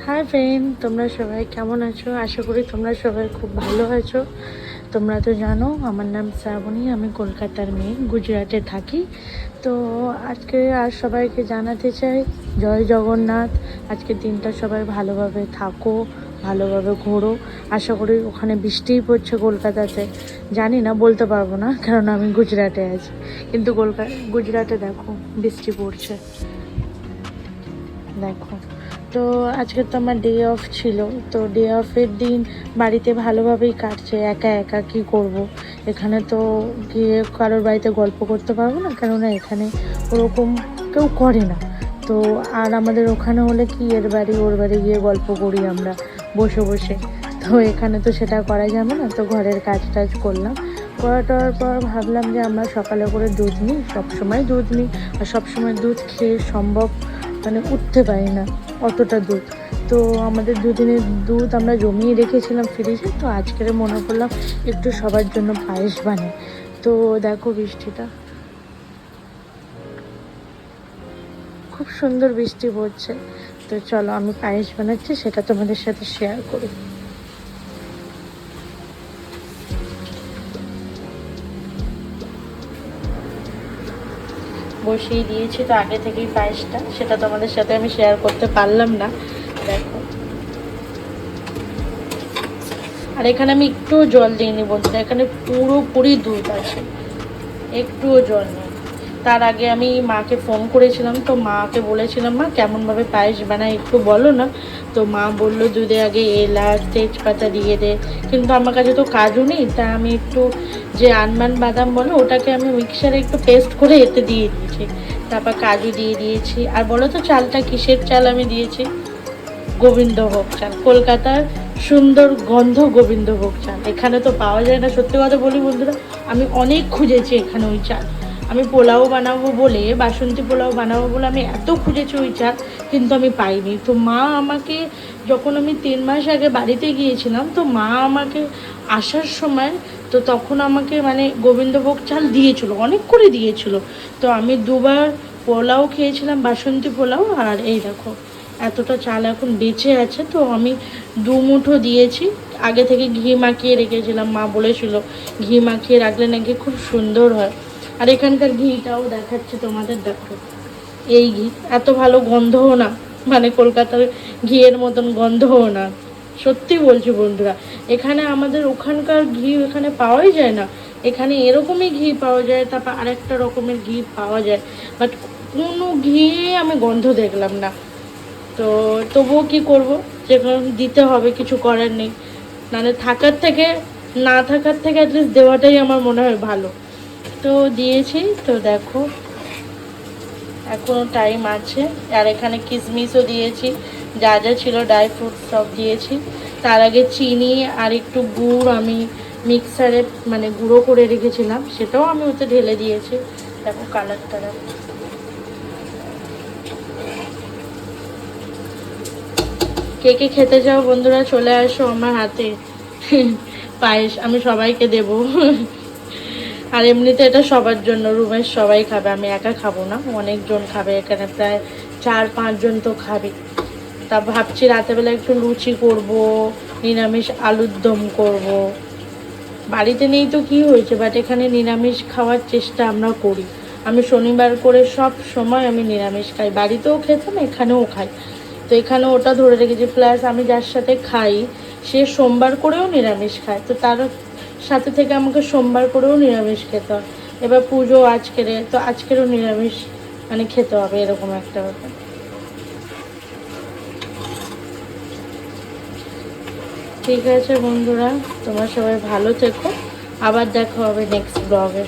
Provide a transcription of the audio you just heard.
Hi friend, তোমরা সবাই কেমন আছো? আশা করি তোমরা সবাই খুব ভালো আছো। তোমরা তো জানো আমার নাম শ্রাবণী, আমি কলকাতার মেয়ে, গুজরাটে থাকি। তো আজকে আর সবাইকে জানাতে চাই জয় জগন্নাথ। আজকের দিনটা সবাই ভালোভাবে থাকো, ভালোভাবে ঘোরো। আশা করি ওখানে বৃষ্টিই পড়ছে কলকাতাতে, জানি না, বলতে পারবো না কারণ আমি গুজরাটে আছি। কিন্তু গুজরাটে দেখো বৃষ্টি পড়ছে, দেখো। তো আজকে তো আমার ডে অফ ছিল, তো ডে অফের দিন বাড়িতে ভালোভাবেই কাটছে। একা একা কি করব, এখানে তো গিয়ে কারোর বাড়িতে গল্প করতে পারবো না, কেননা এখানে ওরকম কেউ করে না। তো আর আমাদের ওখানে হলে কি এর বাড়ি ওর বাড়ি গিয়ে গল্প করি আমরা বসে বসে। তো এখানে তো সেটা করা যাবে না, তো ঘরের কাজ টাজ করলাম। করাটার পর ভাবলাম যে আমরা সকালে করে দুধ নিই, সবসময় দুধ নিই, আর সবসময় দুধ খেয়ে সম্ভব মানে উঠতে পারি না অতটা দুধ। তো আমাদের দুদিনের দুধ আমরা জমিয়ে রেখেছিলাম ফ্রিজে, তো আজকের মনে করলাম একটু সবার জন্য পায়েস বানাই। তো দেখো বৃষ্টিটা, খুব সুন্দর বৃষ্টি পড়ছে। তো চলো আমি পায়েস বানাচ্ছি, সেটা তোমাদের সাথে শেয়ার করি। বসিয়ে দিয়েছি তো আগে থেকেই পায়েসটা, সেটা তোমাদের সাথে আমি শেয়ার করতে পারলাম না। দেখো, আর এখানে আমি একটুও জল দিইনি বন্ধুরা, এখানে পুরোপুরি দুধ আছে, একটুও জল নেই। তার আগে আমি মাকে ফোন করেছিলাম, তো মাকে বলেছিলাম মা কেমনভাবে পায়েস বানায় একটু বলো না। তো মা বললো দুধে আগে এলাচ তেজপাতা দিয়ে দে, কিন্তু আমার কাছে তো কাজু নেই, তা আমি একটু যে আনমান বাদাম বলো ওটাকে আমি মিক্সারে একটু পেস্ট করে এতে দিয়ে দিয়েছি। তারপর কাজু দিয়ে দিয়েছি। আর বলো তো চালটা কিসের চাল আমি দিয়েছি? গোবিন্দভোগ চাল, কলকাতার সুন্দর গন্ধ গোবিন্দভোগ চাল। এখানে তো পাওয়া যায় না, সত্যি কথা বলি বন্ধুরা, আমি অনেক খুঁজেছি এখানে ওই চাল। আমি পোলাও বানাবো বলে, বাসন্তী পোলাও বানাবো বলে আমি এত খুঁজেছি ওই চাল, কিন্তু আমি পাইনি। তো মা আমাকে, যখন আমি 3 মাস আগে বাড়িতে গিয়েছিলাম, তো মা আমাকে আসার সময়, তো তখন আমাকে মানে গোবিন্দভোগ চাল দিয়েছিল, অনেক করে দিয়েছিল। তো আমি 2বার পোলাও খেয়েছিলাম, বাসন্তী পোলাও। আর এই দেখো এতটা চাল এখন বেঁচে আছে, তো আমি 2 মুঠো দিয়েছি। আগে থেকে ঘি মাখিয়ে রেখেছিলাম, মা বলেছিল ঘি মাখিয়ে রাখলে নাকি খুব সুন্দর হয়। আর এখানকার ঘিটাও দেখাচ্ছে তোমাদের, দেখো এই ঘি এত ভালো গন্ধও না, মানে কলকাতার ঘিয়ের মতন গন্ধও না। সত্যি বলছি বন্ধুরা, এখানে আমাদের ওখানকার ঘি এখানে পাওয়াই যায় না। এখানে এরকমই ঘি পাওয়া যায়, তারপর আরেকটা রকমের ঘি পাওয়া যায়, বাট কোনো ঘিয়ে আমি গন্ধ দেখলাম না। তো তবুও কি করব, যেখানে দিতে হবে, কিছু করার নেই। মানে থাকার থেকে না থাকার থেকে অ্যাটলিস্ট দেওয়াটাই আমার মনে হয় ভালো। তো দিয়েছি। তো দেখো এখনও টাইম আছে। আর এখানে কিশমিশও দিয়েছি, যা যা ছিল ড্রাই ফ্রুট সব দিয়েছি। তার আগে চিনি আর একটু গুড় আমি মিক্সারে মানে গুঁড়ো করে রেখেছিলাম, সেটাও আমি ওতে ঢেলে দিয়েছি। দেখো কালারটা, কে কে খেতে চাও বন্ধুরা চলে আসো আমার হাতে পায়েস, আমি সবাইকে দেব আর এমনিতে এটা সবার জন্য, রুমের সবাই খাবে, আমি একা খাবো না, অনেকজন খাবে, এখানে প্রায় 4-5 জন তো খাবে। তা ভাবছি রাতেরবেলা একটু লুচি করব, নিরামিষ আলুর দম করব। বাড়িতে নেই তো কি হয়েছে, বাট এখানে নিরামিষ খাওয়ার চেষ্টা আমরা করি। আমি শনিবার করে সব সময় আমি নিরামিষ খাই, বাড়িতেও খেতাম, এখানেও খাই। তো এখানে ওটা ধরে রেখেছি, প্লাস আমি যার সাথে খাই সে সোমবার করেও নিরামিষ খায়, তো তার সাথে থেকে আমাকে সোমবার করেও নিরামিষ খেতে হয়। এবার পুজো আজকের, তো আজকেরও নিরামিষ মানে খেতে হবে, এরকম একটা ব্যাপার। ঠিক আছে বন্ধুরা, তোমরা সবাই ভালো থেকো, আবার দেখা হবে নেক্সট ব্লগে।